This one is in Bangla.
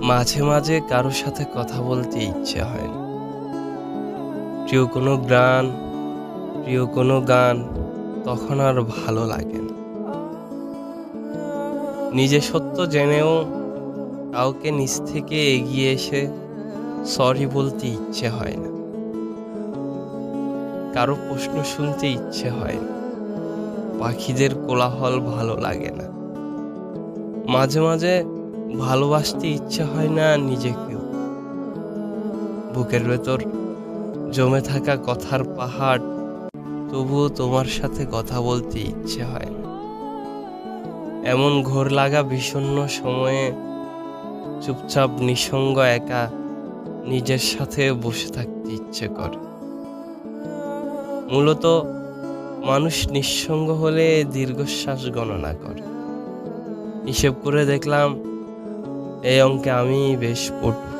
মাঝে মাঝে কারোর সাথে কথা বলতে ইচ্ছে হয় না। প্রিয় কোনো গান প্রিয় কোনো গান তখন আর ভালো লাগে না। নিজে সত্য জেনেও কাউকে নিজ থেকে এগিয়ে এসে সরি বলতে ইচ্ছে হয় না। কারো প্রশ্ন শুনতে ইচ্ছে হয় না। পাখিদের কোলাহল ভালো লাগে না। মাঝে মাঝে ভালোবাসতে ইচ্ছে হয় না নিজেকেও। বুকের ভেতর জমে থাকা কথার পাহাড়, তবুও তোমার সাথে কথা বলতে ইচ্ছে হয় না। এমন ঘোর লাগা বিষণ্ণ সময়ে চুপচাপ নিঃসঙ্গ একা নিজের সাথে বসে থাকতে ইচ্ছে করে। মূলত মানুষ নিঃসঙ্গ হলে দীর্ঘশ্বাস গণনা করে। হিসেব করে দেখলাম এই অঙ্কে আমি বেশ পটু।